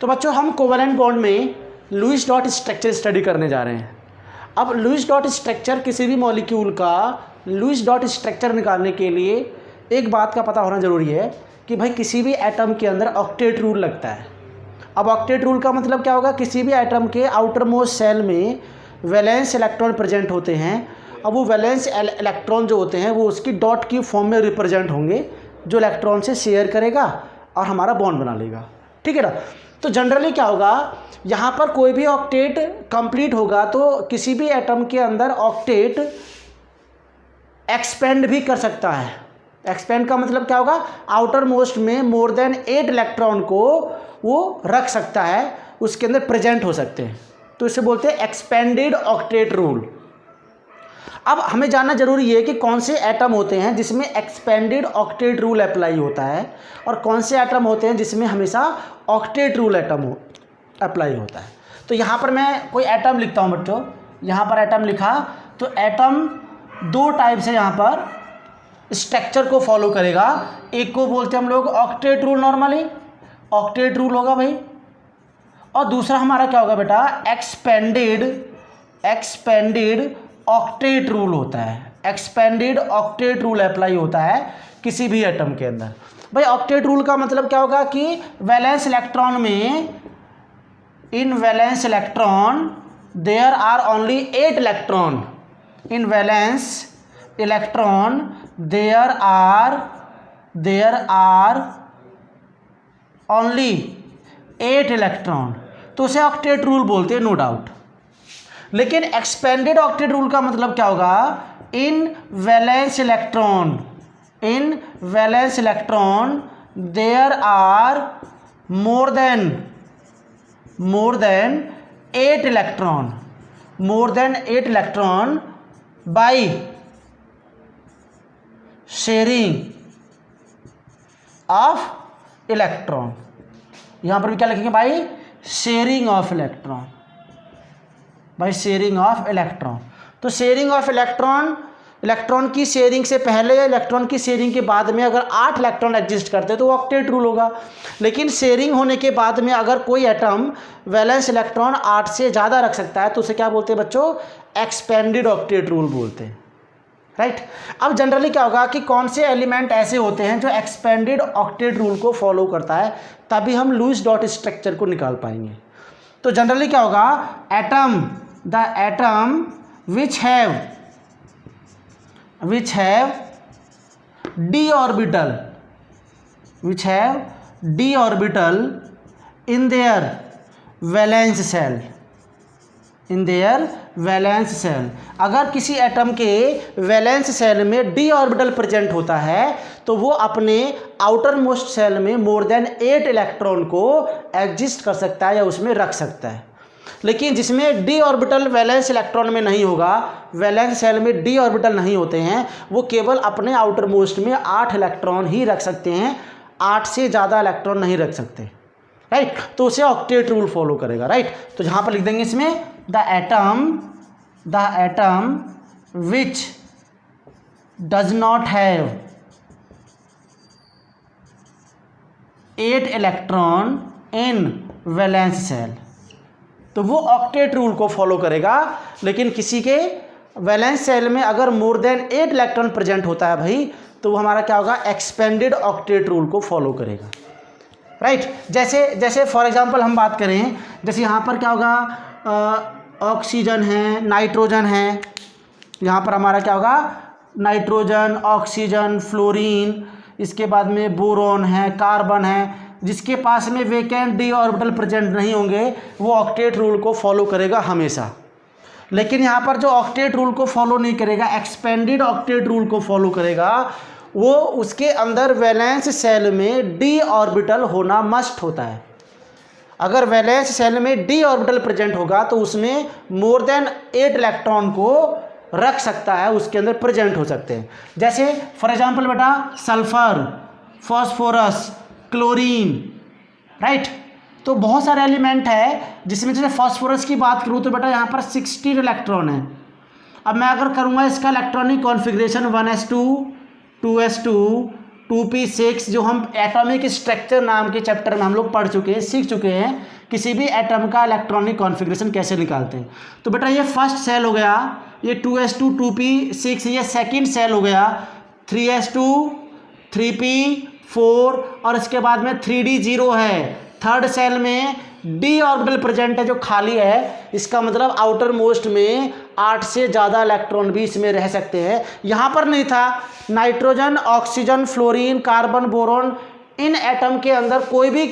तो बच्चों हम कोवेलेंट बॉन्ड में लुईस डॉट स्ट्रक्चर स्टडी करने जा रहे हैं। अब लुईस डॉट स्ट्रक्चर, किसी भी मॉलिक्यूल का लुईस डॉट स्ट्रक्चर निकालने के लिए एक बात का पता होना ज़रूरी है कि भाई किसी भी एटम के अंदर ऑक्टेट रूल लगता है। अब ऑक्टेट रूल का मतलब क्या होगा, किसी भी एटम के आउटर मोस्ट सेल में वैलेंस इलेक्ट्रॉन प्रेजेंट होते हैं। अब वो वैलेंस इलेक्ट्रॉन जो होते हैं वो उसकी डॉट की फॉर्म में रिप्रेजेंट होंगे, जो इलेक्ट्रॉन से शेयर करेगा और हमारा बॉन्ड बना लेगा। ठीक है ना। तो जनरली क्या होगा, यहाँ पर कोई भी ऑक्टेट कंप्लीट होगा तो किसी भी एटम के अंदर ऑक्टेट एक्सपेंड भी कर सकता है। एक्सपेंड का मतलब क्या होगा, आउटर मोस्ट में मोर देन 8 इलेक्ट्रॉन को वो रख सकता है, उसके अंदर प्रेजेंट हो सकते हैं। तो इसे बोलते हैं एक्सपेंडेड ऑक्टेट रूल। अब हमें जानना जरूरी है कि कौन से एटम होते हैं जिसमें एक्सपेंडेड ऑक्टेट रूल अप्लाई होता है और कौन से एटम होते हैं जिसमें हमेशा ऑक्टेट रूल अप्लाई होता है। तो यहाँ पर मैं कोई एटम लिखता हूँ बच्चों, यहाँ पर एटम लिखा तो एटम 2 टाइप से यहाँ पर स्ट्रक्चर को फॉलो करेगा। एक को बोलते हैं हम लोग octet rule, normally octet rule होगा भाई, और दूसरा हमारा क्या होगा बेटा, एक्सपेंडेड ऑक्टेट रूल होता है। एक्सपेंडेड ऑक्टेट रूल अप्लाई होता है किसी भी एटम के अंदर। भाई ऑक्टेट रूल का मतलब क्या होगा कि वैलेंस इलेक्ट्रॉन में, in valence electron there are only 8 electron. In valence electron there are only 8 electron, तो उसे ऑक्टेट रूल बोलते हैं, नो डाउट। लेकिन एक्सपेंडेड ऑक्टेट रूल का मतलब क्या होगा, in valence electron there are more than 8 electron by sharing of electron. यहां पर भी क्या लिखेंगे भाई, sharing of electron, by sharing of electron. तो शेयरिंग ऑफ इलेक्ट्रॉन की शेयरिंग से पहले, इलेक्ट्रॉन की शेयरिंग के बाद में अगर 8 इलेक्ट्रॉन एग्जिस्ट करते तो वो ऑक्टेट रूल होगा। लेकिन शेयरिंग होने के बाद में अगर कोई एटम वैलेंस इलेक्ट्रॉन 8 से ज़्यादा रख सकता है तो उसे क्या बोलते हैं बच्चों, एक्सपेंडेड ऑक्टेट रूल बोलते हैं। राइट। अब जनरली क्या होगा कि कौन से एलिमेंट ऐसे होते हैं जो एक्सपेंडेड ऑक्टेट रूल को फॉलो करता है, तभी हम लुईस डॉट स्ट्रक्चर को निकाल पाएंगे। तो जनरली क्या होगा, the atom which have d orbital in their valence cell। अगर किसी एटम के वैलेंस सेल में d ऑर्बिटल प्रेजेंट होता है तो वो अपने आउटर मोस्ट सेल में मोर देन 8 इलेक्ट्रॉन को एग्जिस्ट कर सकता है या उसमें रख सकता है। लेकिन जिसमें d ऑर्बिटल वैलेंस इलेक्ट्रॉन में नहीं होगा, वैलेंस सेल में d ऑर्बिटल नहीं होते हैं, वो केवल अपने आउटर मोस्ट में 8 इलेक्ट्रॉन ही रख सकते हैं, 8 से ज़्यादा इलेक्ट्रॉन नहीं रख सकते। राइट। तो उसे ऑक्टेट रूल फॉलो करेगा। राइट। तो जहाँ पर लिख देंगे इसमें the atom which does not have 8 electron in valence cell, तो वो ऑक्टेट रूल को फॉलो करेगा। लेकिन किसी के वैलेंस सेल में अगर मोर देन 8 इलेक्ट्रॉन प्रेजेंट होता है भाई, तो वो हमारा क्या होगा, एक्सपेंडेड ऑक्टेट रूल को फॉलो करेगा। राइट। जैसे फॉर एग्जांपल हम बात करें, जैसे यहाँ पर क्या होगा, ऑक्सीजन है, नाइट्रोजन है, यहाँ पर हमारा क्या होगा, नाइट्रोजन, ऑक्सीजन, फ्लोरीन, इसके बाद में बोरॉन है, कार्बन है। जिसके पास में वेकेंट d ऑर्बिटल प्रेजेंट नहीं होंगे वो ऑक्टेट रूल को फॉलो करेगा हमेशा। लेकिन यहाँ पर जो ऑक्टेट रूल को फॉलो नहीं करेगा, एक्सपेंडेड ऑक्टेट रूल को फॉलो करेगा, वो उसके अंदर वैलेंस सेल में d ऑर्बिटल होना मस्ट होता है। अगर वैलेंस सेल में d ऑर्बिटल प्रेजेंट होगा तो उसमें मोर देन 8 इलेक्ट्रॉन को रख सकता है, उसके अंदर प्रेजेंट हो सकते हैं। जैसे फॉर एग्जांपल बेटा सल्फर, फॉस्फोरस, क्लोरीन। राइट। तो बहुत सारे एलिमेंट है जिसमें जैसे फॉस्फोरस की बात करूँ तो बेटा यहाँ पर 16 इलेक्ट्रॉन है। अब मैं अगर करूँगा इसका electronic configuration 1s2, 2s2, 2p6 जो हम एटॉमिक स्ट्रक्चर नाम के चैप्टर में हम लोग पढ़ चुके हैं, सीख चुके हैं किसी भी एटम का इलेक्ट्रॉनिक कॉन्फ़िगरेशन कैसे निकालते हैं। तो बेटा ये फर्स्ट सेल हो गया, ये 2s2 2p6 ये सेकंड सेल हो गया, 3s2 3p4 और इसके बाद में 3d0 है। थर्ड सेल में डी ऑर्बिटल प्रेजेंट है जो खाली है, इसका मतलब आउटर मोस्ट में 8 से ज़्यादा इलेक्ट्रॉन भी इसमें रह सकते हैं। यहाँ पर नहीं था, nitrogen, oxygen, fluorine, carbon, boron, इन एटम के अंदर कोई भी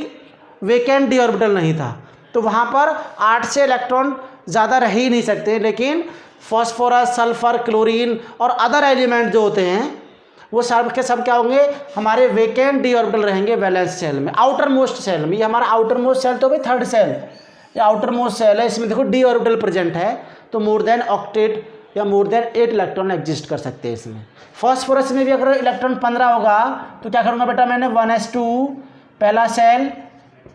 वेकेंट डी ऑर्बिटल नहीं था, तो वहाँ पर 8 से इलेक्ट्रॉन ज़्यादा रह ही नहीं सकते। लेकिन फॉस्फोरस, सल्फर, क्लोरीन और अदर एलिमेंट जो होते हैं वो सब के सब क्या होंगे, हमारे वेकेंट डी ऑर्बिटल रहेंगे वैलेंस सेल में, आउटर मोस्ट सेल में। ये हमारा आउटर मोस्ट सेल तो भाई थर्ड सेल, ये आउटर मोस्ट सेल है, इसमें देखो डी ऑर्बिटल प्रेजेंट है, तो मोर देन ऑक्टेट या मोर देन 8 इलेक्ट्रॉन एग्जिस्ट कर सकते हैं इसमें। फॉस्फोरस में भी अगर इलेक्ट्रॉन 15 होगा तो क्या करूँगा बेटा, मैंने 1s2 पहला सेल,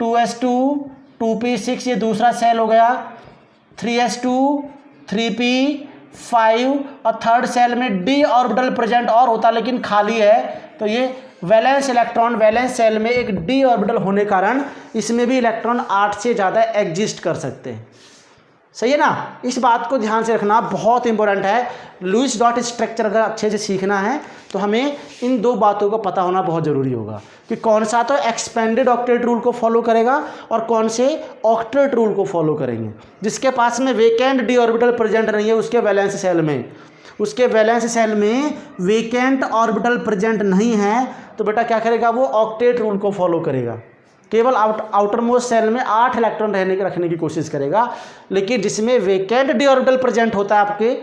2s2 2p6 ये दूसरा सेल हो गया, 3s2 3p5 और थर्ड सेल में डी ऑर्बिटल प्रेजेंट और होता लेकिन खाली है, तो ये वैलेंस इलेक्ट्रॉन वैलेंस सेल में एक डी ऑर्बिटल होने कारण इसमें भी इलेक्ट्रॉन 8 से ज़्यादा एग्जिस्ट कर सकते हैं। सही है ना, इस बात को ध्यान से रखना, बहुत इंपॉर्टेंट है। लुईस डॉट स्ट्रक्चर अगर अच्छे से सीखना है तो हमें इन दो बातों का पता होना बहुत ज़रूरी होगा कि कौन सा तो एक्सपेंडेड ऑक्टेट रूल को फॉलो करेगा और कौन से ऑक्टेट रूल को फॉलो करेंगे। जिसके पास में वेकेंट डी ऑर्बिटल प्रेजेंट नहीं है उसके वैलेंस सेल में, उसके वैलेंस सेल में वेकेंट ऑर्बिटल प्रेजेंट नहीं है, तो बेटा क्या करेगा, वो ऑक्टेट रूल को फॉलो करेगा, केवल आउटर मोस्ट सेल में 8 इलेक्ट्रॉन रखने की कोशिश करेगा। लेकिन जिसमें वेकेंट डी ऑर्बिटल प्रेजेंट होता है आपके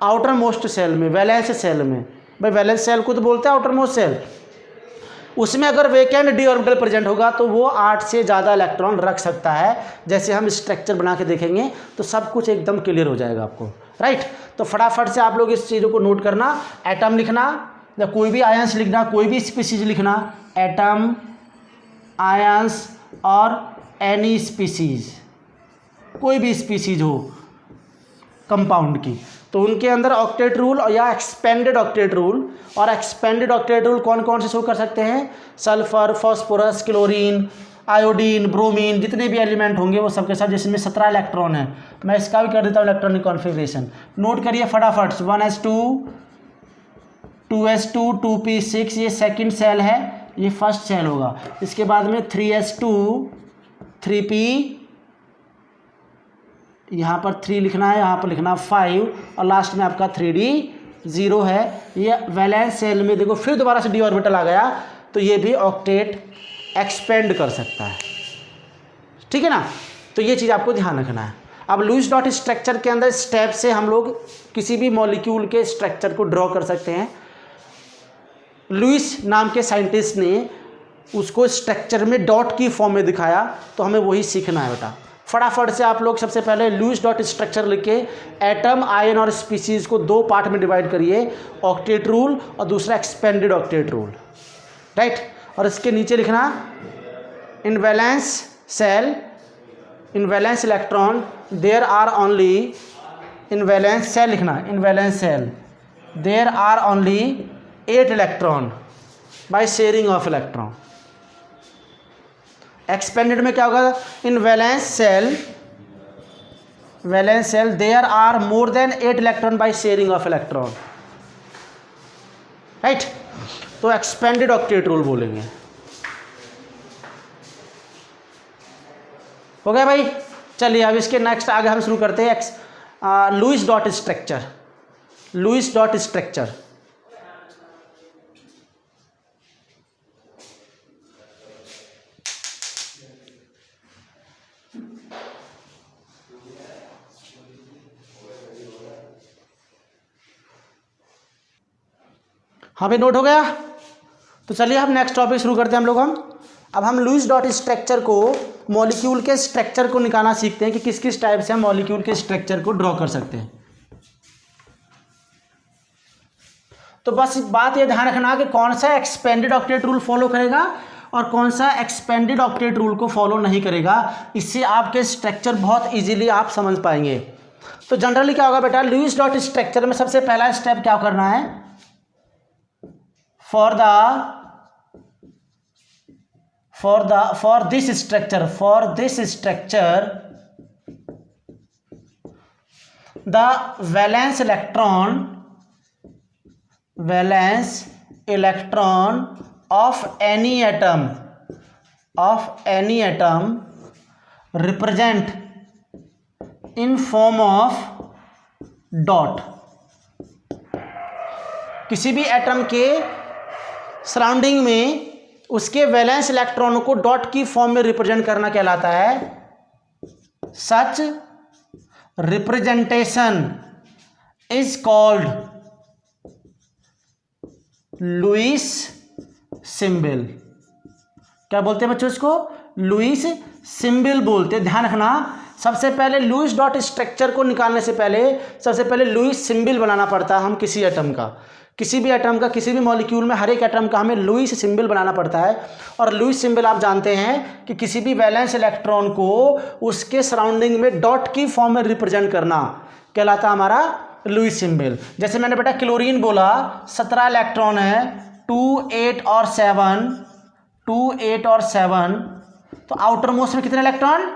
आउटर मोस्ट सेल में, वैलेंस सेल में, भाई वैलेंस सेल को तो बोलते हैं आउटर मोस्ट सेल, उसमें अगर वेकेंट डी ऑर्बिटल प्रेजेंट होगा तो वो 8 से ज़्यादा इलेक्ट्रॉन रख सकता है। जैसे हम स्ट्रक्चर बना के देखेंगे तो सब कुछ एकदम क्लियर हो जाएगा आपको, राइट। तो फटाफट से आप लोग इस चीज़ों को नोट करना, एटम लिखना या कोई भी आयंस लिखना, कोई भी स्पीसीज लिखना, एटम, आयंस और एनी स्पीसीज, कोई भी स्पीसीज हो कंपाउंड की, तो उनके अंदर ऑक्टेट रूल या एक्सपेंडेड ऑक्टेट रूल, और एक्सपेंडेड ऑक्टेट रूल कौन कौन से शो कर सकते हैं, sulphur, phosphorus, chlorine, iodine, bromine, जितने भी एलिमेंट होंगे वो सबके साथ, जिसमें 17 इलेक्ट्रॉन है। मैं इसका भी कर देता हूँ इलेक्ट्रॉनिक कॉन्फ़िगरेशन, नोट करिए फटाफट। 1s2 2s2 2p6 ये सेकंड सेल है, ये फर्स्ट सेल होगा। इसके बाद में 3s2 3p, यहाँ पर 3 लिखना है, यहाँ पर लिखना 5 और लास्ट में आपका 3d0 है। ये वैलेंस सेल में देखो फिर दोबारा से डी ऑर्बिटल आ गया, तो ये भी ऑक्टेट एक्सपेंड कर सकता है, ठीक है ना। तो ये चीज़ आपको ध्यान रखना है। अब लुईस डॉट स्ट्रक्चर के अंदर स्टेप से हम लोग किसी भी मॉलिक्यूल के स्ट्रक्चर को ड्रॉ कर सकते हैं। लुईस नाम के साइंटिस्ट ने उसको स्ट्रक्चर में डॉट की फॉर्म में दिखाया, तो हमें वही सीखना है बेटा। फटाफट से आप लोग सबसे पहले लुईस डॉट स्ट्रक्चर लिख के एटम, आयन और स्पीसीज को 2 पार्ट में डिवाइड करिए, ऑक्टेट रूल और दूसरा एक्सपेंडेड ऑक्टेट रूल, राइट। और इसके नीचे लिखना in valence shell, in valence electron there are only, in valence shell लिखना, in valence shell there are only 8 electron by sharing of electron. Expanded में क्या होगा, in valence shell there are more than 8 electron by sharing of electron, right. तो expanded octet rule बोलेंगे। हो गया भाई, चलिए अब इसके नेक्स्ट आगे हम शुरू करते हैं Lewis dot structure. Lewis dot structure हाँ भाई, नोट हो गया। तो चलिए हम नेक्स्ट टॉपिक शुरू करते हैं अब हम लुईस डॉट स्ट्रक्चर को, मॉलिक्यूल के स्ट्रक्चर को निकालना सीखते हैं कि किस किस टाइप से हम मॉलिक्यूल के स्ट्रक्चर को ड्रॉ कर सकते हैं। तो बस बात ये ध्यान रखना कि कौन सा एक्सपेंडेड ऑक्टेट रूल फॉलो करेगा और कौन सा एक्सपेंडेड ऑक्टेट रूल को फॉलो नहीं करेगा। इससे आपके स्ट्रक्चर बहुत इजीली आप समझ पाएंगे। तो जनरली क्या होगा बेटा, लुईस डॉट स्ट्रक्चर में सबसे पहला स्टेप क्या करना है, for the for this structure the valence electron of any atom represent in form of dot। किसी भी एटम के सराउंडिंग में उसके वैलेंस इलेक्ट्रॉनों को डॉट की फॉर्म में रिप्रेजेंट करना कहलाता है। Such representation is called Lewis symbol. क्या बोलते हैं बच्चों इसको? लुईस सिंबल बोलते हैं। ध्यान रखना, सबसे पहले लुईस डॉट स्ट्रक्चर को निकालने से पहले सबसे पहले लुईस सिंबल बनाना पड़ता है। हम किसी एटम का, किसी भी एटम का, किसी भी मॉलिक्यूल में हर एक एटम का हमें लुईस सिंबल बनाना पड़ता है। और लुईस सिंबल आप जानते हैं कि किसी भी वैलेंस इलेक्ट्रॉन को उसके सराउंडिंग में डॉट की फॉर्म में रिप्रेजेंट करना कहलाता हमारा लुईस सिंबल। जैसे मैंने बेटा क्लोरीन बोला 17 इलेक्ट्रॉन है, 2 8 और 7, तो आउटर मोस्ट में कितने इलेक्ट्रॉन?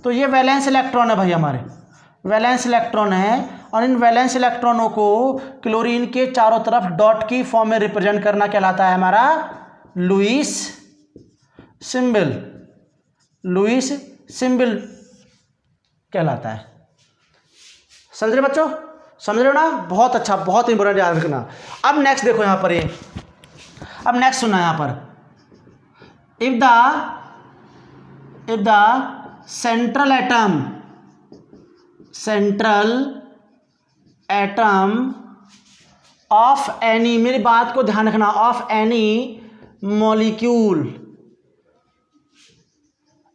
तो ये वैलेंस इलेक्ट्रॉन है भाई, हमारे वैलेंस इलेक्ट्रॉन है। और इन वैलेंस इलेक्ट्रॉनों को क्लोरीन के चारों तरफ डॉट की फॉर्म में रिप्रेजेंट करना कहलाता है हमारा लुईस सिंबल। लुईस सिंबल कहलाता है। समझ रहे बच्चों? समझ रहे हो ना? बहुत अच्छा, बहुत इंपॉर्टेंट, याद रखना। अब नेक्स्ट देखो यहाँ पर, ये अब नेक्स्ट सुना यहाँ पर, if the central atom of any, मेरी बात को ध्यान रखना, of any molecule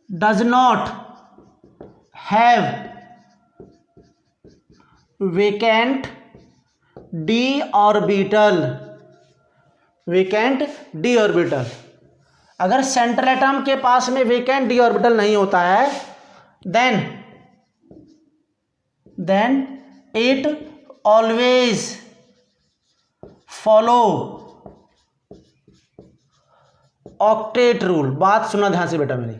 does not have vacant D orbital, अगर सेंट्रल एटम के पास में वेकेंट डी ऑर्बिटल नहीं होता है, then it always follow octet rule. बात सुना ध्यान से बेटा मेरी।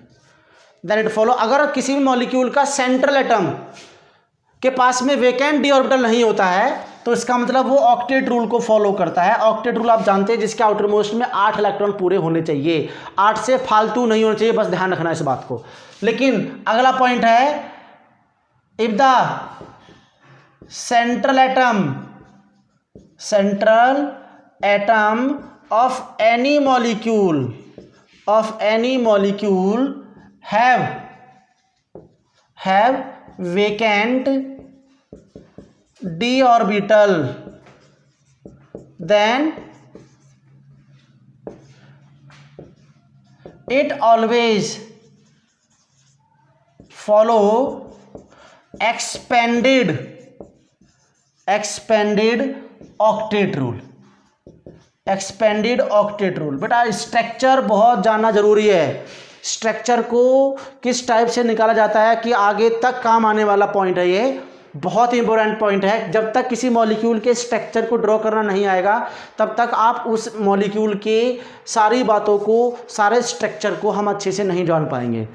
देन इट फॉलो, अगर किसी भी मॉलिक्यूल का सेंट्रल एटम के पास में वेकेंट डी ऑर्बिटल नहीं होता है तो इसका मतलब वो ऑक्टेट रूल को फॉलो करता है। ऑक्टेट रूल आप जानते हैं, जिसके आउटर मोस्ट में 8 इलेक्ट्रॉन पूरे होने चाहिए, 8 से फालतू नहीं होने चाहिए, बस ध्यान रखना इस बात को। लेकिन अगला पॉइंट है, if the central atom of any molecule have vacant d orbital, then it always follow expanded octet rule। बेटा स्ट्रक्चर बहुत जानना जरूरी है। स्ट्रक्चर को किस टाइप से निकाला जाता है कि आगे तक काम आने वाला पॉइंट है, ये बहुत इंपॉर्टेंट पॉइंट है। जब तक किसी मॉलिक्यूल के स्ट्रक्चर को ड्रॉ करना नहीं आएगा तब तक आप उस मॉलिक्यूल के सारी बातों को, सारे स्ट्रक्चर को हम अच्छे से नहीं जान पाएंगे।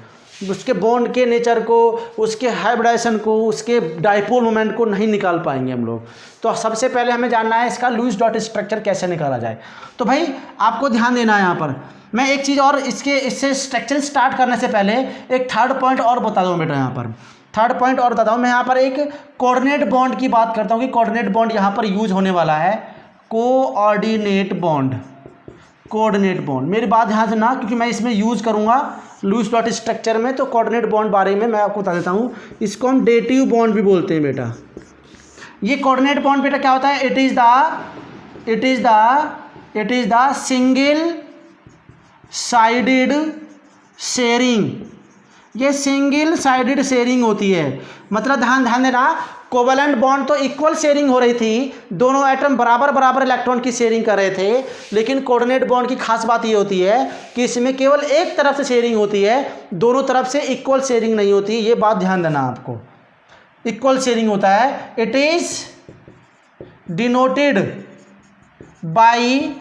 उसके बॉन्ड के नेचर को, उसके हाइब्रिडाइजेशन को, उसके डाइपोल मोमेंट को नहीं निकाल पाएंगे हम लोग। तो सबसे पहले हमें जानना है इसका लुईस डॉट स्ट्रक्चर कैसे निकाला जाए। तो भाई आपको ध्यान देना है यहाँ पर। मैं एक चीज़ और, इससे स्ट्रक्चर स्टार्ट करने से पहले एक थर्ड पॉइंट और बता दूँ बेटा। यहाँ पर थर्ड पॉइंट और बताता हूँ मैं। यहाँ पर एक कोऑर्डिनेट बॉन्ड की बात करता हूँ कि कोऑर्डिनेट बॉन्ड यहाँ पर यूज होने वाला है। कोऑर्डिनेट बॉन्ड, मेरी बात ध्यान से ना, क्योंकि मैं इसमें यूज करूँगा लुईस डॉट स्ट्रक्चर में। तो कोऑर्डिनेट बॉन्ड बारे में मैं आपको बता देता हूँ। इसको हम डेटिव बॉन्ड भी बोलते हैं बेटा। ये कोऑर्डिनेट बॉन्ड बेटा क्या होता है? It is the single sided sharing. ये सिंगल साइडेड शेयरिंग होती है। मतलब ध्यान देना, कोवलेंट बॉन्ड तो इक्वल शेयरिंग हो रही थी, दोनों एटम बराबर इलेक्ट्रॉन की शेयरिंग कर रहे थे। लेकिन कोऑर्डिनेट बॉन्ड की खास बात ये होती है कि इसमें केवल एक तरफ से शेयरिंग होती है, दोनों तरफ से इक्वल शेयरिंग नहीं होती। ये बात ध्यान देना आपको, इक्वल शेयरिंग होता है। इट इज डिनोटेड बाई,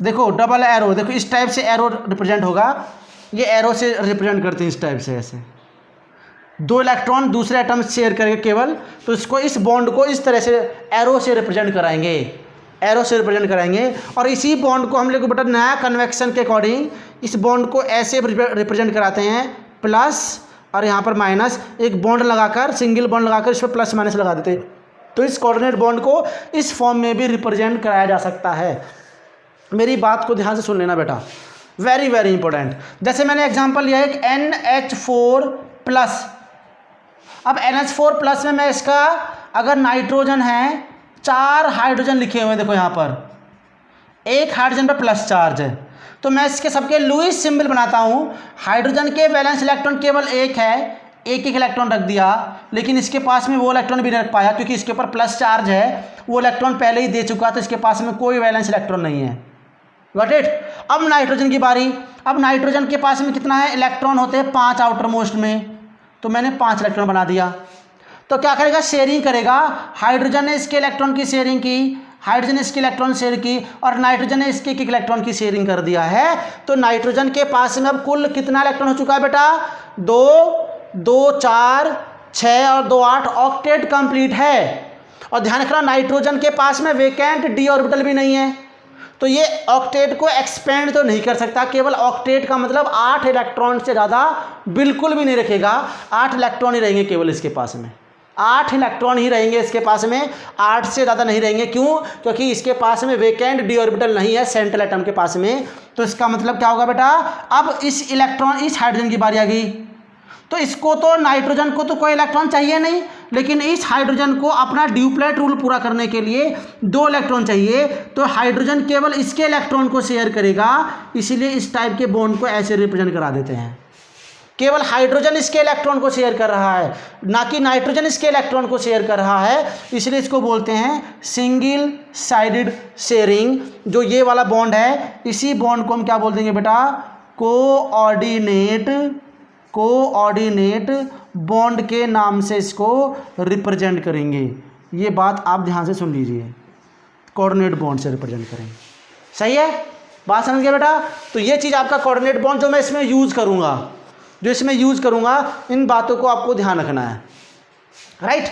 देखो डबल एरो, देखो इस टाइप से एरो रिप्रेजेंट होगा। ये एरो से रिप्रेजेंट करते हैं इस टाइप से, ऐसे 2 इलेक्ट्रॉन दूसरे एटम शेयर करेंगे केवल, तो इसको इस बॉन्ड को इस तरह से एरो से रिप्रेजेंट कराएंगे, एरो से रिप्रेजेंट कराएंगे। और इसी बॉन्ड को हम लोग बेटा नया कन्वेक्शन के अकॉर्डिंग इस बॉन्ड को ऐसे रिप्रेजेंट कराते हैं, प्लस और यहाँ पर माइनस, एक बॉन्ड लगाकर सिंगल बॉन्ड लगाकर इस पर प्लस माइनस लगा देते हैं। तो इस कोऑर्डिनेट बॉन्ड को इस फॉर्म में भी रिप्रेजेंट कराया जा सकता है। मेरी बात को ध्यान से सुन लेना बेटा, वेरी वेरी इंपॉर्टेंट। जैसे मैंने एग्जांपल लिया एक NH4+। अब NH4+ में मैं इसका अगर नाइट्रोजन है 4 हाइड्रोजन लिखे हुए हैं, देखो यहाँ पर 1 हाइड्रोजन पर प्लस चार्ज है, तो मैं इसके सबके लुईस सिंबल बनाता हूँ। हाइड्रोजन के वैलेंस इलेक्ट्रॉन केवल 1 है, एक इलेक्ट्रॉन रख दिया, लेकिन इसके पास में वो इलेक्ट्रॉन भी नहीं रख पाया क्योंकि इसके ऊपर प्लस चार्ज है, वो इलेक्ट्रॉन पहले ही दे चुका, तो इसके पास में कोई वैलेंस इलेक्ट्रॉन नहीं है। Got it. अब नाइट्रोजन की बारी। अब नाइट्रोजन के पास में कितना है, इलेक्ट्रॉन होते हैं 5 आउटर मोस्ट में, तो मैंने 5 इलेक्ट्रॉन बना दिया। तो क्या करेगा, शेयरिंग करेगा। हाइड्रोजन ने इसके इलेक्ट्रॉन की शेयरिंग की, हाइड्रोजन ने इसके इलेक्ट्रॉन शेयर की, और नाइट्रोजन ने इसके इलेक्ट्रॉन की शेयरिंग कर दिया है। तो नाइट्रोजन के पास में अब कुल कितना इलेक्ट्रॉन हो चुका है बेटा, 2, 2, 4, 6 और 2, 8, ऑक्टेट कंप्लीट है। और ध्यान रखना नाइट्रोजन के पास में वेकेंट डी ऑर्बिटल भी नहीं है, तो ये ऑक्टेट को एक्सपेंड तो नहीं कर सकता। केवल ऑक्टेट का मतलब 8 इलेक्ट्रॉन से ज़्यादा बिल्कुल भी नहीं रखेगा, 8 इलेक्ट्रॉन ही रहेंगे केवल इसके पास में, 8 इलेक्ट्रॉन ही रहेंगे इसके पास में, 8 से ज़्यादा नहीं रहेंगे। क्यों, क्योंकि इसके पास में वेकेंट डी ऑर्बिटल नहीं है सेंट्रल एटम के पास में। तो इसका मतलब क्या होगा बेटा, अब इस इलेक्ट्रॉन, इस हाइड्रोजन की बारी आ गई, तो इसको तो नाइट्रोजन को तो कोई इलेक्ट्रॉन चाहिए नहीं, लेकिन इस हाइड्रोजन को अपना ड्यूप्लेट रूल पूरा करने के लिए 2 इलेक्ट्रॉन चाहिए, तो हाइड्रोजन केवल इसके इलेक्ट्रॉन को शेयर करेगा, इसीलिए इस टाइप के बॉन्ड को ऐसे रिप्रेजेंट करा देते हैं। केवल हाइड्रोजन इसके इलेक्ट्रॉन को शेयर कर रहा है, ना कि नाइट्रोजन इसके इलेक्ट्रॉन को शेयर कर रहा है, इसलिए इसको बोलते हैं सिंगल साइडेड शेयरिंग। जो ये वाला बॉन्ड है, इसी बॉन्ड को हम क्या बोल देंगे बेटा, कोऑर्डिनेट बॉन्ड के नाम से इसको रिप्रेजेंट करेंगे। ये बात आप ध्यान से सुन लीजिए, कोऑर्डिनेट बॉन्ड से रिप्रेजेंट करेंगे। सही है, बात समझ गए बेटा। तो ये चीज़ आपका कोऑर्डिनेट बॉन्ड जो मैं इसमें यूज़ करूँगा, इन बातों को आपको ध्यान रखना है, राइट।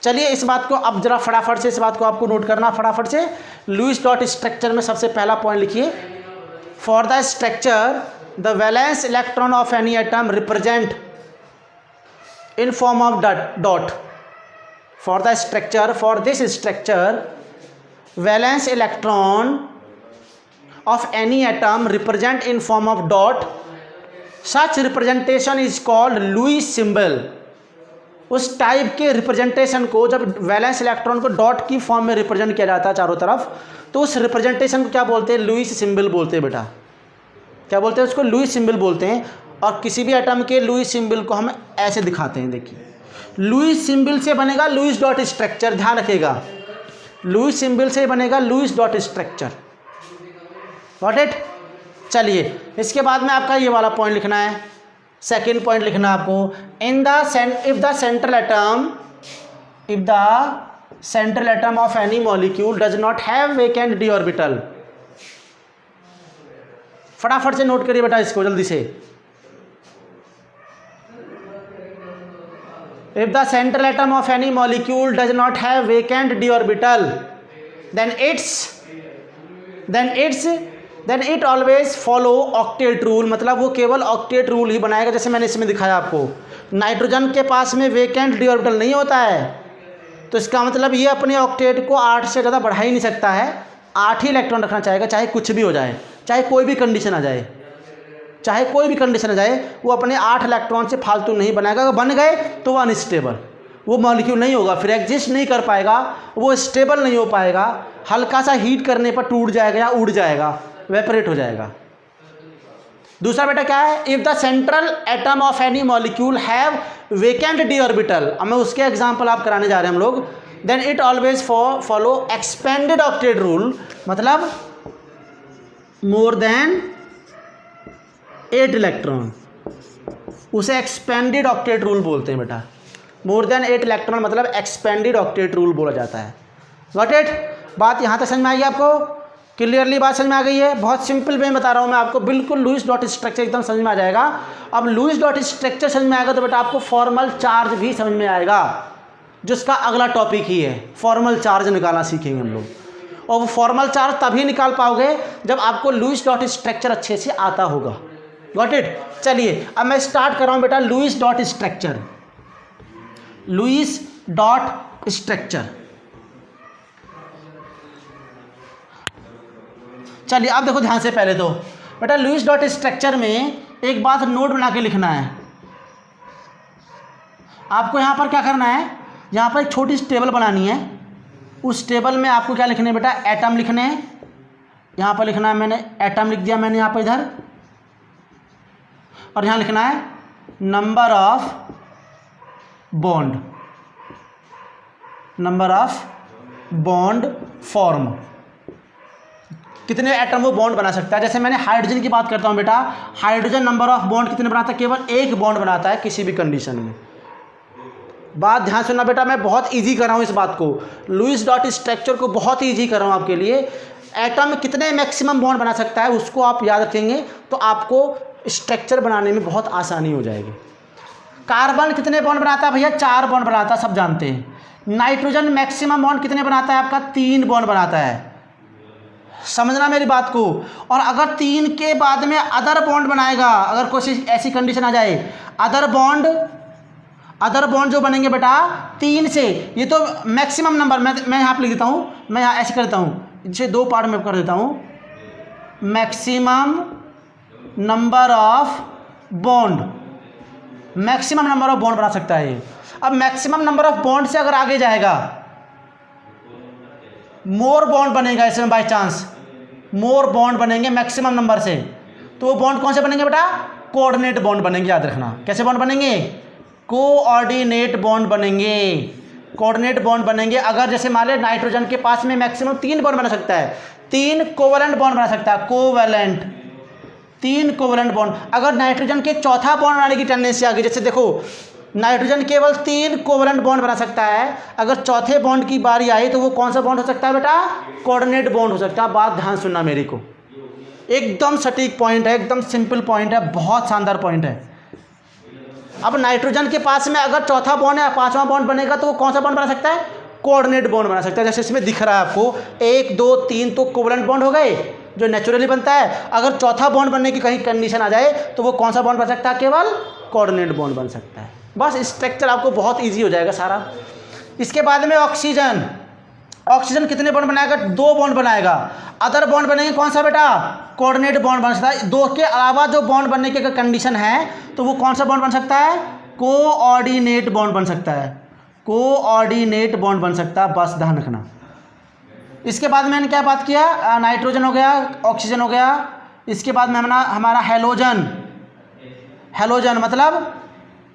चलिए इस बात को अब जरा फटाफट से इस बात को आपको नोट करना, फटाफट से। लुईस डॉट स्ट्रक्चर में सबसे पहला पॉइंट लिखिए, for the structure the valence electron of any atom represent in form of dot. For the structure, for this structure, valence electron of any atom represent in form of dot. Such representation is called Lewis symbol. उस type के representation को, जब valence electron को dot की form में represent किया जाता है चारों तरफ, तो उस रिप्रेजेंटेशन को क्या बोलते हैं, लुईस सिंबल बोलते हैं बेटा। क्या बोलते हैं उसको, लुईस सिंबल बोलते हैं। और किसी भी एटम के लुईस सिंबल को हम ऐसे दिखाते हैं, देखिए लुईस सिंबल से बनेगा लुईस डॉट स्ट्रक्चर, ध्यान रखिएगा, लुईस सिंबल से बनेगा Lewis dot structure. Got it. चलिए इसके बाद में आपका ये वाला पॉइंट लिखना है, सेकेंड पॉइंट लिखना है आपको, if the central atom of any molecule does not have vacant D orbital. फटाफट से नोट करिए बेटा इसको जल्दी से। If the central atom of any molecule does not have vacant D orbital, then it always follow octet rule. मतलब वो केवल ऑक्टेट रूल ही बनाएगा, जैसे मैंने इसमें दिखाया आपको। नाइट्रोजन के पास में वेकेंट डी ऑर्बिटल नहीं होता है, तो इसका मतलब ये अपने ऑक्टेट को 8 से ज़्यादा बढ़ा ही नहीं सकता है, 8 ही इलेक्ट्रॉन रखना चाहेगा, चाहे कुछ भी हो जाए, चाहे कोई भी कंडीशन आ जाए, वो अपने 8 इलेक्ट्रॉन से फालतू नहीं बनाएगा। अगर बन गए तो वो अनस्टेबल, वो मॉलिक्यूल नहीं होगा, फिर एग्जिस्ट नहीं कर पाएगा, वो स्टेबल नहीं हो पाएगा, हल्का सा हीट करने पर टूट जाएगा या उड़ जाएगा, वेपरेट हो जाएगा। दूसरा बेटा क्या है, if the central atom of any molecule have vacant D orbital, अब मैं उसके एग्जाम्पल आप कराने जा रहे हैं हम लोग, then it always follow expanded octet rule. मतलब मोर देन 8 इलेक्ट्रॉन, उसे एक्सपेंडेड ऑक्टेट रूल बोलते हैं बेटा। मोर देन 8 इलेक्ट्रॉन मतलब एक्सपेंडेड ऑक्टेट रूल बोला जाता है। Got it. बात यहाँ तक समझ में आई आपको। क्लियरली बात समझ में आ गई है? बहुत सिंपल वे में बता रहा हूँ मैं आपको, बिल्कुल लुईस डॉट स्ट्रक्चर एकदम समझ में आ जाएगा। अब लुईस डॉट स्ट्रक्चर समझ में आएगा तो बेटा आपको फॉर्मल चार्ज भी समझ में आएगा, जिसका अगला टॉपिक ही है। फॉर्मल चार्ज निकालना सीखेंगे हम लोग, और वो फॉर्मल चार्ज तभी निकाल पाओगे जब आपको लुईस डॉट स्ट्रक्चर अच्छे से आता होगा। Got it? चलिए अब मैं स्टार्ट कर रहा हूँ बेटा Lewis dot structure. Lewis dot structure, चलिए अब देखो ध्यान से। पहले तो बेटा लुईस डॉट स्ट्रक्चर में एक बात नोट बना के लिखना है आपको। यहाँ पर क्या करना है, यहाँ पर एक छोटी सी टेबल बनानी है। उस टेबल में आपको क्या लिखने है बेटा, एटम लिखने हैं। यहाँ पर लिखना है, मैंने एटम लिख दिया मैंने यहाँ पर इधर, और यहाँ लिखना है number of bond, number of bond form, कितने एटम वो बॉन्ड बना सकता है। जैसे मैंने हाइड्रोजन की बात करता हूँ बेटा, हाइड्रोजन नंबर ऑफ बॉन्ड कितने बनाता है, केवल एक बॉन्ड बनाता है किसी भी कंडीशन में। बात ध्यान सुनना बेटा, मैं बहुत इजी कर रहा हूँ इस बात को, लुईस डॉट स्ट्रक्चर को बहुत इजी कर रहा हूँ आपके लिए। एटम कितने मैक्सिमम बॉन्ड बना सकता है उसको आप याद रखेंगे तो आपको स्ट्रक्चर बनाने में बहुत आसानी हो जाएगी। कार्बन कितने बॉन्ड बनाता है भैया, 4 बॉन्ड बनाता है, सब जानते हैं। नाइट्रोजन मैक्सिमम बॉन्ड कितने बनाता है आपका, 3 बॉन्ड बनाता है, समझना मेरी बात को। और अगर 3 के बाद में अदर बॉन्ड बनाएगा, अगर कोई ऐसी कंडीशन आ जाए, अदर बॉन्ड जो बनेंगे बेटा 3 से, ये तो मैक्सिमम नंबर, मैं यहाँ पर लिख देता हूँ, मैं यहाँ ऐसे कर देता हूँ, इसे 2 पार्ट में कर देता हूँ, maximum number of bond, maximum number of bond बना सकता है ये। अब मैक्सिमम नंबर ऑफ बॉन्ड से अगर आगे जाएगा, मोर बॉन्ड बनेगा इसमें, बाय चांस मोर बॉन्ड बनेंगे मैक्सिमम नंबर से, तो वो बॉन्ड कौन से बनेंगे बेटा, कोऑर्डिनेट बॉन्ड बनेंगे, याद रखना। कैसे बॉन्ड बनेंगे, कोऑर्डिनेट बॉन्ड बनेंगे, कोऑर्डिनेट बॉन्ड बनेंगे। अगर जैसे मान ले नाइट्रोजन के पास में मैक्सिमम 3 बॉन्ड बना सकता है, 3 कोवलेंट बॉन्ड बना सकता है, कोवलेंट 3 कोवलेंट बॉन्ड। अगर नाइट्रोजन के चौथा बॉन्ड बनाने की टेंडेंसी आ गई, जैसे देखो नाइट्रोजन केवल 3 कोवलेंट बॉन्ड बना सकता है, अगर चौथे बॉन्ड की बारी आई तो वो कौन सा बॉन्ड हो सकता है बेटा, कोऑर्डिनेट बॉन्ड हो सकता है। बात ध्यान सुनना मेरी को, एकदम सटीक पॉइंट है, एकदम सिंपल पॉइंट है, बहुत शानदार पॉइंट है। अब नाइट्रोजन के पास में अगर चौथा बॉन्ड या 5वां बॉन्ड बनेगा तो वो कौन सा बॉन्ड बना सकता है, कोऑर्डिनेट बॉन्ड बना सकता है। जैसे इसमें दिख रहा है आपको 1 2 3 तो कोवलेंट बॉन्ड हो गए जो नेचुरली बनता है। अगर चौथा बॉन्ड बनने की कहीं कंडीशन आ जाए तो वो कौन सा बॉन्ड बन सकता है, केवल कोऑर्डिनेट बॉन्ड बन सकता है। बस स्ट्रक्चर आपको बहुत इजी हो जाएगा सारा। इसके बाद में ऑक्सीजन, ऑक्सीजन कितने बॉन्ड बनाएगा, 2 बॉन्ड बनाएगा। अदर बॉन्ड बनेंगे कौन सा बेटा, कोऑर्डिनेट बॉन्ड बन सकता है। 2 के अलावा जो बॉन्ड बनने की अगर कंडीशन है तो वो कौन सा बॉन्ड बन सकता है, कोऑर्डिनेट बॉन्ड बन सकता है, कोऑर्डिनेट बॉन्ड बन सकता है, बस ध्यान रखना। इसके बाद मैंने क्या बात किया, नाइट्रोजन हो गया, ऑक्सीजन हो गया। इसके बाद में हमारा हेलोजन, हेलोजन मतलब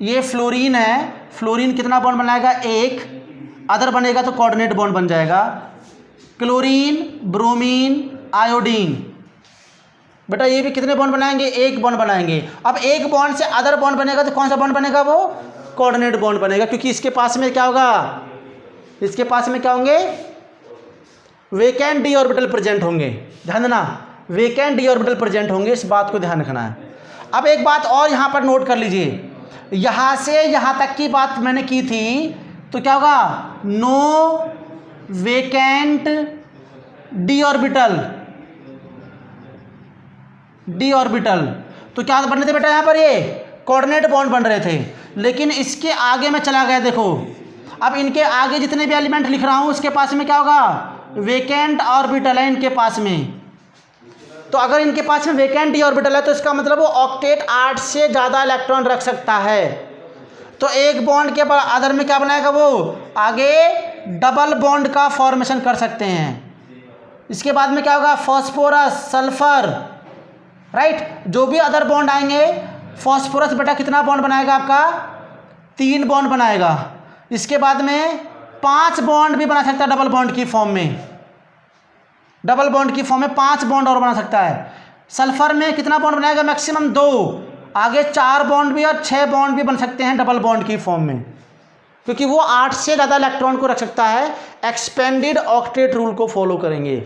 ये फ्लोरीन है, फ्लोरीन कितना बॉन्ड बनाएगा, 1, अदर बनेगा तो कोऑर्डिनेट बॉन्ड बन जाएगा। क्लोरीन, ब्रोमीन, आयोडीन, बेटा ये भी कितने बॉन्ड बनाएंगे, 1 बॉन्ड बनाएंगे। अब 1 बॉन्ड से अदर बॉन्ड बनेगा तो कौन सा बॉन्ड बनेगा, वो कोऑर्डिनेट बॉन्ड बनेगा, क्योंकि इसके पास में क्या होगा, इसके पास में क्या होंगे, वेकेंट डी ऑर्बिटल प्रेजेंट होंगे। ध्यान देना, वेकेंट डी ऑर्बिटल प्रेजेंट होंगे, इस बात को ध्यान रखना है। अब एक बात और यहाँ पर नोट कर लीजिए, यहाँ से यहाँ तक की बात मैंने की थी तो क्या होगा, no vacant D orbital, D orbital. तो क्या बन रहे थे बेटा यहाँ पर, ये कोऑर्डिनेट बॉन्ड बन रहे थे। लेकिन इसके आगे मैं चला गया, देखो अब इनके आगे जितने भी एलिमेंट लिख रहा हूँ उसके पास में क्या होगा, वेकेंट ऑर्बिटल है इनके पास में। तो अगर इनके पास में वेकेंट डी ऑर्बिटल है तो इसका मतलब वो ऑक्टेट 8 से ज़्यादा इलेक्ट्रॉन रख सकता है। तो एक बॉन्ड के बाद अदर में क्या बनाएगा, वो आगे डबल बॉन्ड का फॉर्मेशन कर सकते हैं। इसके बाद में क्या होगा, फॉस्फोरस, सल्फर, राइट, जो भी अदर बॉन्ड आएंगे। फॉस्फोरस बेटा कितना बॉन्ड बनाएगा आपका, 3 बॉन्ड बनाएगा। इसके बाद में 5 बॉन्ड भी बना सकता है डबल बॉन्ड की फॉर्म में, डबल बॉन्ड की फॉर्म में 5 बॉन्ड और बना सकता है। सल्फर में कितना बॉन्ड बनाएगा, मैक्सिमम 2, आगे 4 बॉन्ड भी और 6 बॉन्ड भी बन सकते हैं डबल बॉन्ड की फॉर्म में, क्योंकि वो 8 से ज़्यादा इलेक्ट्रॉन को रख सकता है। एक्सपेंडेड ऑक्टेट रूल को फॉलो करेंगे।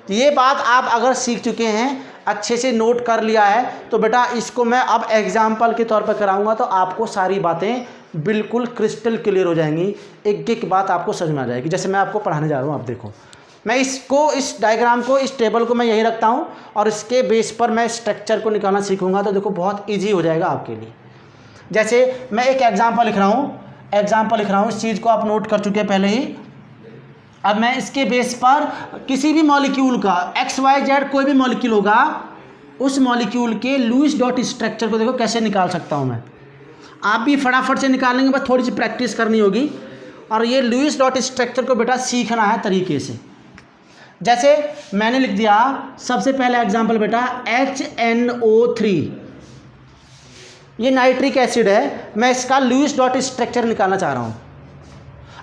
ये बात आप अगर सीख चुके हैं, अच्छे से नोट कर लिया है, तो बेटा इसको मैं अब एग्जाम्पल के तौर पर कराऊंगा तो आपको सारी बातें बिल्कुल क्रिस्टल क्लियर हो जाएंगी, एक एक बात आपको समझ में आ जाएगी। जैसे मैं आपको पढ़ाने जा रहा हूँ, आप देखो, मैं इसको, इस डायग्राम को, इस टेबल को मैं यही रखता हूँ और इसके बेस पर मैं स्ट्रक्चर को निकालना सीखूंगा, तो देखो बहुत ईजी हो जाएगा आपके लिए। जैसे मैं एक एग्जाम्पल लिख रहा हूँ, इस चीज़ को आप नोट कर चुके हैं पहले ही। अब मैं इसके बेस पर किसी भी मॉलिक्यूल का XYZ कोई भी मॉलिक्यूल होगा, उस मॉलिक्यूल के लुईस डॉट स्ट्रक्चर को देखो कैसे निकाल सकता हूँ मैं। आप भी फटाफट से निकाल लेंगे, बस थोड़ी सी प्रैक्टिस करनी होगी। और ये लुईस डॉट स्ट्रक्चर को बेटा सीखना है तरीके से। जैसे मैंने लिख दिया सबसे पहला एग्जाम्पल बेटा HNO3, ये नाइट्रिक एसिड है, मैं इसका लुईस डॉट स्ट्रक्चर निकालना चाह रहा हूँ।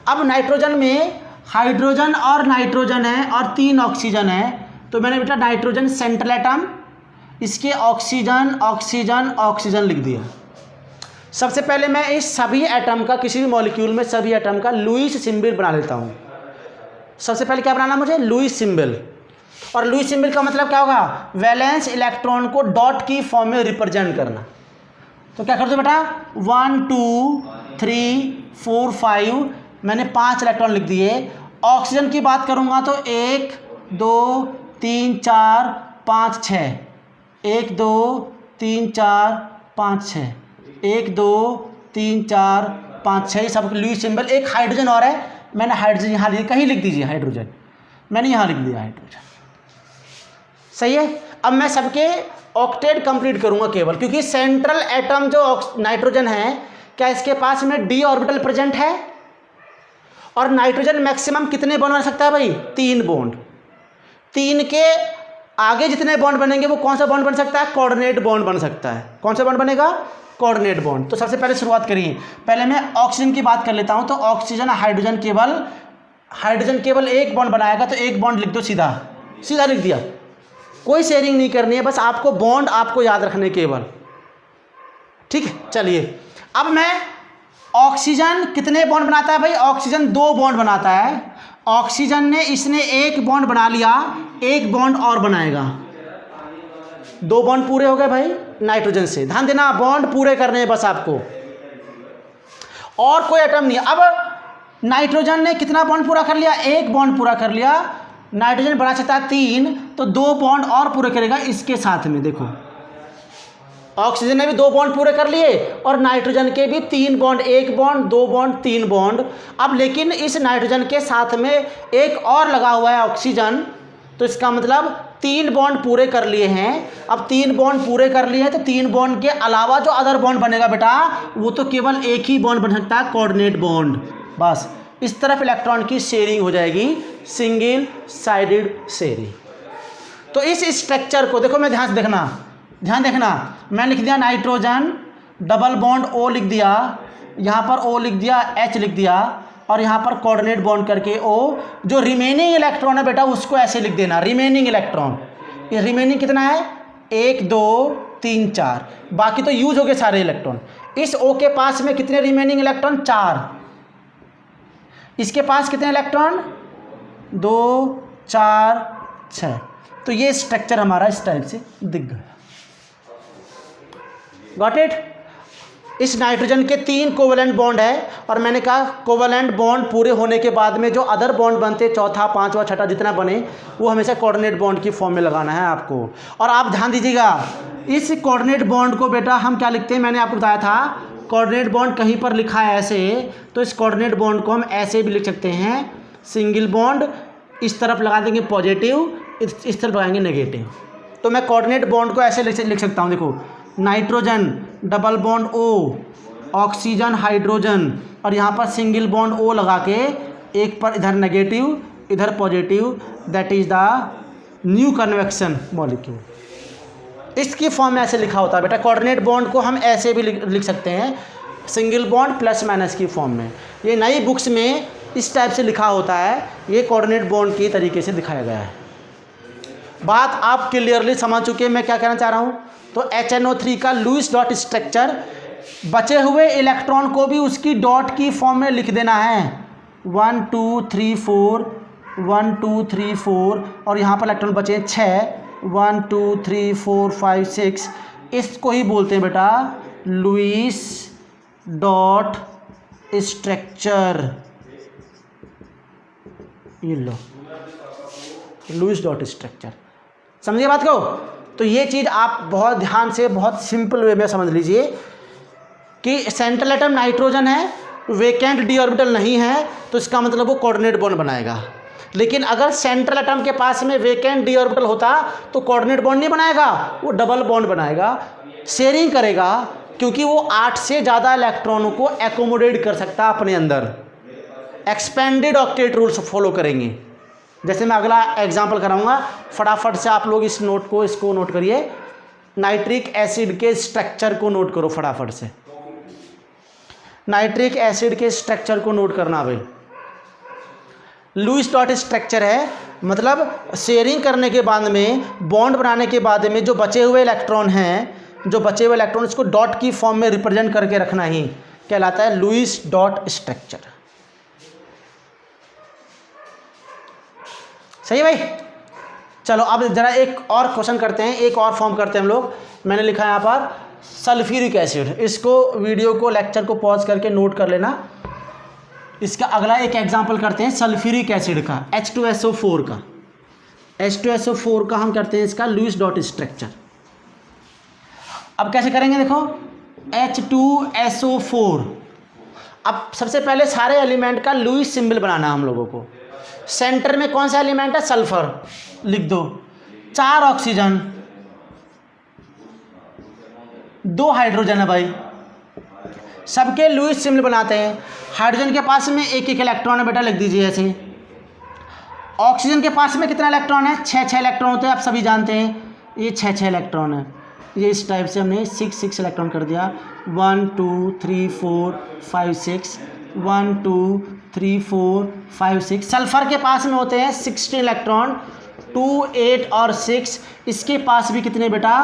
अब नाइट्रोजन में हाइड्रोजन और नाइट्रोजन है और 3 ऑक्सीजन है, तो मैंने बेटा नाइट्रोजन सेंट्रल एटम, इसके ऑक्सीजन ऑक्सीजन ऑक्सीजन लिख दिया। सबसे पहले मैं इस सभी एटम का, किसी भी मॉलिक्यूल में सभी एटम का लुईस सिंबल बना लेता हूँ। सबसे पहले क्या बनाना मुझे? Lewis symbol. और लुईस सिंबल का मतलब क्या होगा? वैलेंस इलेक्ट्रॉन को डॉट की फॉर्म में रिप्रेजेंट करना। तो क्या कर दो बेटा, 1 2 3 4 5, मैंने 5 इलेक्ट्रॉन लिख दिए। ऑक्सीजन की बात करूंगा तो 1 2 3 4 5 6, 1 2 3 4 5 6, 1 2 3 4 5 6, सब लुईस सिंबल। एक हाइड्रोजन और है, मैंने हाइड्रोजन यहाँ कहीं लिख दीजिए, हाइड्रोजन मैंने यहाँ लिख दिया, हाइड्रोजन। सही है। अब मैं सबके ऑक्टेट कंप्लीट करूंगा केवल, क्योंकि सेंट्रल एटम जो नाइट्रोजन है, क्या इसके पास में d ऑर्बिटल प्रेजेंट है? और नाइट्रोजन मैक्सिमम कितने बॉन्ड बना सकता है भाई? 3 बॉन्ड। 3 के आगे जितने बॉन्ड बनेंगे वो कौन सा बॉन्ड बन सकता है? कोऑर्डिनेट बॉन्ड बन सकता है। कौन सा बॉन्ड बनेगा? Coordinate bond. तो सबसे पहले शुरुआत करिए, पहले मैं ऑक्सीजन की बात कर लेता हूं। तो ऑक्सीजन हाइड्रोजन केवल एक बॉन्ड बनाएगा, तो एक बॉन्ड लिख दो, सीधा लिख दिया, कोई शेयरिंग नहीं करनी है, बस आपको बॉन्ड आपको याद रखने केवल। ठीक है, चलिए अब मैं ऑक्सीजन कितने बॉन्ड बनाता है भाई? ऑक्सीजन 2 बॉन्ड बनाता है। ऑक्सीजन ने, इसने 1 बॉन्ड बना लिया, 1 बॉन्ड और बनाएगा, 2 बॉन्ड पूरे हो गए भाई नाइट्रोजन से। ध्यान देना, बॉन्ड पूरे करने हैं बस आपको, और कोई एटम नहीं है। अब नाइट्रोजन ने कितना बॉन्ड पूरा कर लिया? 1 बॉन्ड पूरा कर लिया। नाइट्रोजन बना सकता है 3, तो 2 बॉन्ड और पूरे करेगा इसके साथ में। देखो ऑक्सीजन ने भी 2 बॉन्ड पूरे कर लिए और नाइट्रोजन के भी 3 बॉन्ड, 1 बॉन्ड 2 बॉन्ड 3 बॉन्ड। अब लेकिन इस नाइट्रोजन के साथ में एक और लगा हुआ है ऑक्सीजन, तो इसका मतलब 3 बॉन्ड पूरे कर लिए हैं। अब 3 बॉन्ड पूरे कर लिए हैं, तो 3 बॉन्ड के अलावा जो अदर बॉन्ड बनेगा बेटा, वो तो केवल एक ही बॉन्ड बन सकता है, कोऑर्डिनेट बॉन्ड। बस इस तरफ इलेक्ट्रॉन की शेयरिंग हो जाएगी, सिंगल साइडेड शेयरिंग। तो इस स्ट्रक्चर को देखो, मैं ध्यान देखना, मैं लिख दिया नाइट्रोजन, डबल बॉन्ड O लिख दिया, यहाँ पर O लिख दिया, H लिख दिया, और यहाँ पर कोऑर्डिनेट बॉन्ड करके O। जो रिमेनिंग इलेक्ट्रॉन है बेटा, उसको ऐसे लिख देना, रिमेनिंग इलेक्ट्रॉन। ये रिमेनिंग कितना है? 1 2 3 4, बाकी तो यूज हो गए सारे इलेक्ट्रॉन। इस O के पास में कितने रिमेनिंग इलेक्ट्रॉन? 4। इसके पास कितने इलेक्ट्रॉन? 2 4 6। तो ये स्ट्रक्चर हमारा इस टाइप से दिख गया। Got it? इस नाइट्रोजन के 3 कोवेलेंट बॉन्ड है, और मैंने कहा कोवेलेंट बॉन्ड पूरे होने के बाद में जो अदर बॉन्ड बनते, चौथा पांचवा छठा जितना बने, वो हमेशा कोऑर्डिनेट बॉन्ड की फॉर्म में लगाना है आपको। और आप ध्यान दीजिएगा, इस कोऑर्डिनेट बॉन्ड को बेटा हम क्या लिखते हैं? मैंने आपको बताया था, कोऑर्डिनेट बॉन्ड कहीं पर लिखा है ऐसे, तो इस कोऑर्डिनेट बॉन्ड को हम ऐसे भी लिख सकते हैं, सिंगल बॉन्ड इस तरफ लगा देंगे पॉजिटिव, इस तरफ लगाएंगे नेगेटिव। तो मैं कोऑर्डिनेट बॉन्ड को ऐसे लिख सकता हूँ, देखो nitrogen double bond O, oxygen hydrogen, और यहाँ पर सिंगल बॉन्ड O लगा के, एक पर इधर नेगेटिव इधर positive, that is the new convection molecule. इसकी फॉर्म में ऐसे लिखा होता है बेटा। कोऑर्डिनेट बॉन्ड को हम ऐसे भी लिख सकते हैं, सिंगल बॉन्ड प्लस माइनस की फॉर्म में। ये नई बुक्स में इस टाइप से लिखा होता है, ये कोऑर्डिनेट बॉन्ड की तरीके से दिखाया गया है। बात आप क्लियरली समझ चुके हैं मैं क्या कहना चाह रहा हूँ। तो HNO3 का लुईस डॉट स्ट्रक्चर, बचे हुए इलेक्ट्रॉन को भी उसकी डॉट की फॉर्म में लिख देना है, 1 2 3 4 1 2 3 4 और यहाँ पर इलेक्ट्रॉन बचे 6 1 2 3 4 5 6। इसको ही बोलते हैं बेटा लुईस डॉट स्ट्रक्चर। ये लो लुईस डॉट स्ट्रक्चर, समझिए बात को। तो ये चीज़ आप बहुत ध्यान से बहुत सिंपल वे में समझ लीजिए कि सेंट्रल एटम नाइट्रोजन है, वेकेंट डी ऑर्बिटल नहीं है, तो इसका मतलब वो कोऑर्डिनेट बॉन्ड बनाएगा। लेकिन अगर सेंट्रल एटम के पास में वेकेंट डी ऑर्बिटल होता तो कोऑर्डिनेट बॉन्ड नहीं बनाएगा, वो डबल बॉन्ड बनाएगा, शेयरिंग करेगा, क्योंकि वो 8 से ज़्यादा इलेक्ट्रॉनों को एकोमोडेट कर सकता है अपने अंदर। एक्सपेंडेड ऑक्टेट रूल्स फॉलो करेंगे। जैसे मैं अगला एग्जांपल कराऊंगा, फटाफट से आप लोग इस नोट को इसको नोट करिए। नाइट्रिक एसिड के स्ट्रक्चर को नोट करो फटाफट से। नाइट्रिक एसिड के स्ट्रक्चर को नोट करना भाई। लुईस डॉट स्ट्रक्चर है, मतलब शेयरिंग करने के बाद में, बॉन्ड बनाने के बाद में जो बचे हुए इलेक्ट्रॉन हैं, जो बचे हुए इलेक्ट्रॉन इसको डॉट की फॉर्म में रिप्रेजेंट करके रखना ही कहलाता है लुईस डॉट स्ट्रक्चर। सही भाई। चलो अब जरा एक और क्वेश्चन करते हैं, एक और फॉर्म करते हैं हम लोग। मैंने लिखा है यहाँ पर सल्फ्यूरिक एसिड। इसको वीडियो को लेक्चर को पॉज करके नोट कर लेना। इसका अगला एक एग्जांपल करते हैं सल्फ्यूरिक एसिड का, H2SO4 का। H2SO4 का हम करते हैं इसका लुईस डॉट स्ट्रक्चर। अब कैसे करेंगे देखो, H2SO4। अब सबसे पहले सारे एलिमेंट का लुईस सिंबल बनाना है हम लोगों को। सेंटर में कौन सा एलिमेंट है, सल्फर, लिख दो। 4 ऑक्सीजन, 2 हाइड्रोजन है भाई, सबके लुईस सिंबल बनाते हैं। हाइड्रोजन के पास में एक इलेक्ट्रॉन है बेटा, लिख दीजिए ऐसे। ऑक्सीजन के पास में कितना इलेक्ट्रॉन है, 6 इलेक्ट्रॉन होते हैं, आप सभी जानते हैं। ये 6 इलेक्ट्रॉन है। ये इस टाइप से हमने 6 इलेक्ट्रॉन कर दिया। 1 2 3 4 5 6 1 2 3 4 5 6। सल्फर के पास में होते हैं 16 इलेक्ट्रॉन, 2 8 और 6। इसके पास भी कितने बेटा,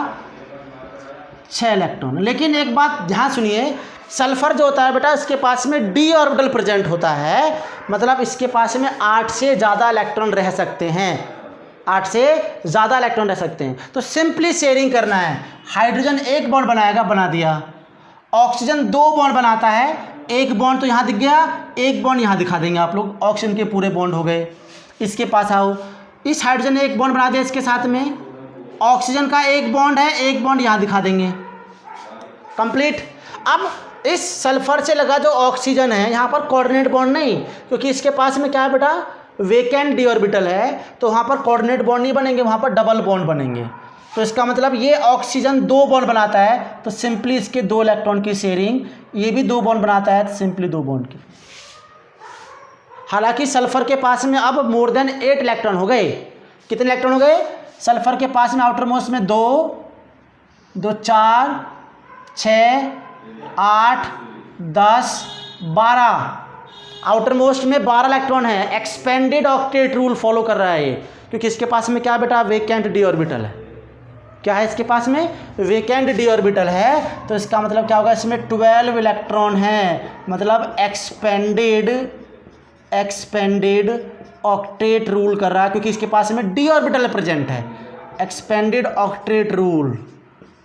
6 इलेक्ट्रॉन। लेकिन एक बात ध्यान सुनिए, सल्फर जो होता है बेटा, इसके पास में डी ऑर्बिटल प्रेजेंट होता है, मतलब इसके पास में 8 से ज़्यादा इलेक्ट्रॉन रह सकते हैं, 8 से ज़्यादा इलेक्ट्रॉन रह सकते हैं। तो सिंपली शेयरिंग करना है। हाइड्रोजन 1 बॉन्ड बनाएगा, बना दिया। ऑक्सीजन 2 बॉन्ड बनाता है, 1 बॉन्ड तो यहाँ दिख गया, 1 बॉन्ड यहाँ दिखा देंगे आप लोग। ऑक्सीजन के पूरे बॉन्ड हो गए। इसके पास आओ, इस हाइड्रोजन ने 1 बॉन्ड बना दिया इसके साथ में। ऑक्सीजन का 1 बॉन्ड है, 1 बॉन्ड यहाँ दिखा देंगे, कंप्लीट। अब इस सल्फर से लगा जो ऑक्सीजन है, यहाँ पर कोऑर्डिनेट बॉन्ड नहीं, क्योंकि इसके पास में क्या है बेटा, वेकेंट डी ऑर्बिटल है, तो वहाँ पर कोऑर्डिनेट बॉन्ड नहीं बनेंगे, वहाँ पर डबल बॉन्ड बनेंगे। तो इसका मतलब ये ऑक्सीजन 2 बॉन्ड बनाता है, तो सिंपली इसके 2 इलेक्ट्रॉन की शेयरिंग। ये भी 2 बॉन्ड बनाता है, तो सिंपली 2 बॉन्ड की। हालांकि सल्फर के पास में अब मोर देन 8 इलेक्ट्रॉन हो गए। कितने इलेक्ट्रॉन हो गए सल्फर के पास में? आउटर मोस्ट में 2 2 4 6 8 10 12। आउटर मोस्ट में 12 इलेक्ट्रॉन है। एक्सपेंडेड ऑक्टेट रूल फॉलो कर रहा है ये, क्योंकि इसके पास में क्या बेटा, वेकेंट डी ऑर्बिटल है। क्या है इसके पास में? वेकेंट डी ऑर्बिटल है। तो इसका मतलब क्या होगा, इसमें 12 इलेक्ट्रॉन है, मतलब एक्सपेंडेड ऑक्टेट रूल कर रहा है, क्योंकि इसके पास में डी ऑर्बिटल प्रेजेंट है। Expanded octet rule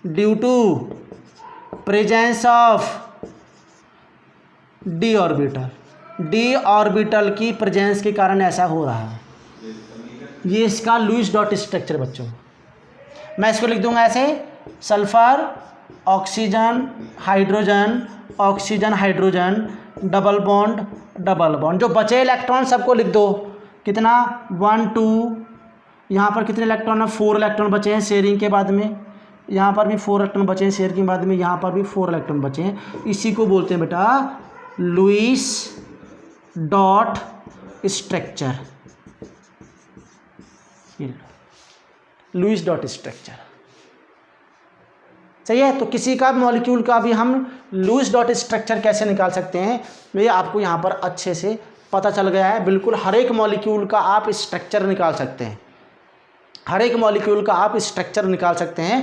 due to presence of D orbital. D orbital की प्रेजेंस के कारण ऐसा हो रहा है। ये इसका लुईस डॉट स्ट्रक्चर बच्चों। मैं इसको लिख दूंगा ऐसे, sulphur oxygen hydrogen, oxygen hydrogen, double bond double bond. जो बचे इलेक्ट्रॉन सबको लिख दो। कितना? 1 2। यहाँ पर कितने इलेक्ट्रॉन है? 4 इलेक्ट्रॉन बचे हैं शेयरिंग के बाद में। यहाँ पर भी 4 इलेक्ट्रॉन बचे हैं शेयर के बाद में। यहाँ पर भी 4 इलेक्ट्रॉन बचे हैं। इसी को बोलते हैं बेटा Lewis dot structure. Lewis dot structure सही है। तो किसी का मॉलिक्यूल का भी हम लुईस डॉट स्ट्रक्चर कैसे निकाल सकते हैं, ये आपको यहाँ पर अच्छे से पता चल गया है। बिल्कुल हर एक मॉलिक्यूल का आप स्ट्रक्चर निकाल सकते हैं, हर एक मॉलिक्यूल का आप स्ट्रक्चर निकाल सकते हैं।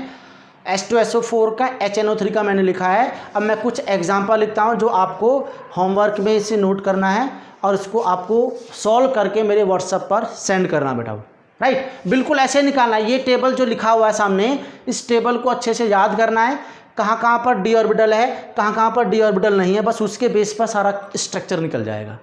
H2SO4 का HNO3 का मैंने लिखा है। अब मैं कुछ एग्जांपल लिखता हूँ जो आपको होमवर्क में इसे नोट करना है और इसको आपको सॉल्व करके मेरे व्हाट्सएप पर सेंड करना बेटा, राइट। बिल्कुल ऐसे निकालना है। ये टेबल जो लिखा हुआ है सामने, इस टेबल को अच्छे से याद करना है, कहाँ कहाँ पर डी ऑर्बिटल है, कहाँ कहाँ पर डी ऑर्बिटल नहीं है, बस उसके बेस पर सारा स्ट्रक्चर निकल जाएगा।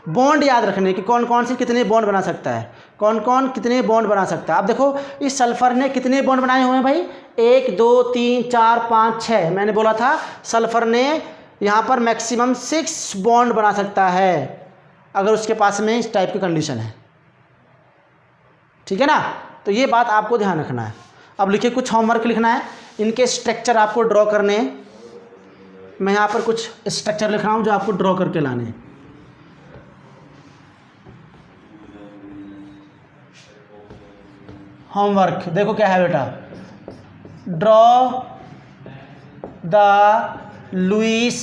बॉन्ड याद रखने कि कौन कौन से कितने बॉन्ड बना सकता है, कौन कौन कितने बॉन्ड बना सकता है। अब देखो इस सल्फर ने कितने बॉन्ड बनाए हुए हैं भाई, 1 2 3 4 5 6। मैंने बोला था सल्फर ने यहाँ पर मैक्सिमम 6 बॉन्ड बना सकता है अगर उसके पास में इस टाइप की कंडीशन है, ठीक है ना। तो ये बात आपको ध्यान रखना है। अब लिखिए, कुछ होमवर्क लिखना है, इनके स्ट्रक्चर आपको ड्रॉ करने हैं। मैं यहाँ पर कुछ स्ट्रक्चर लिख रहा हूँ जो आपको ड्रॉ करके लाने हैं। होमवर्क देखो क्या है बेटा, draw the Lewis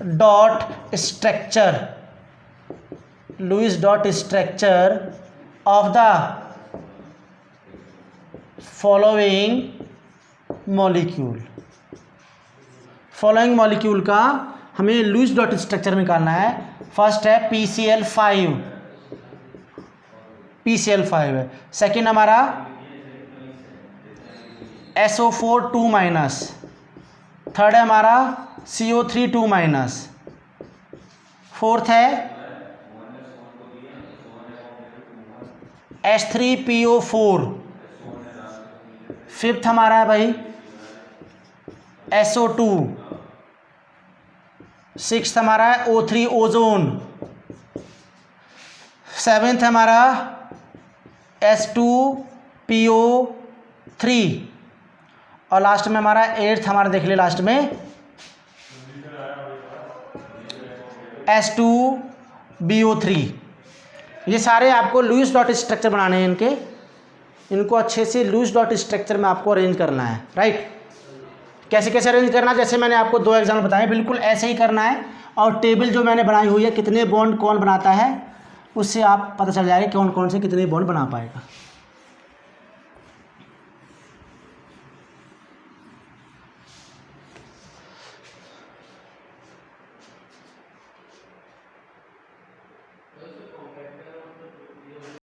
dot structure of the following molecule का हमें लुईस डॉट स्ट्रक्चर निकालना है। फर्स्ट है PCl5 है। सेकेंड हमारा SO4 2-, थर्ड है हमारा CO3 2-, फोर्थ है H3PO4, फिफ्थ हमारा है भाई SO2, सिक्स्थ हमारा है O3 ओजोन, सेवेंथ हमारा H2PO3 और लास्ट में हमारा एट्थ हमारा देख ले लास्ट में H2BO3। ये सारे आपको लुईस डॉट स्ट्रक्चर बनाने हैं। इनको अच्छे से लुईस डॉट स्ट्रक्चर में आपको अरेंज करना है, राइट। कैसे कैसे अरेंज करना है, जैसे मैंने आपको 2 एग्जाम्पल बताए, बिल्कुल ऐसे ही करना है। और टेबल जो मैंने बनाई हुई है कितने बॉन्ड कौन बनाता है, उससे आप पता चल जाएगा कौन कौन से कितने बॉन्ड बना पाएगा।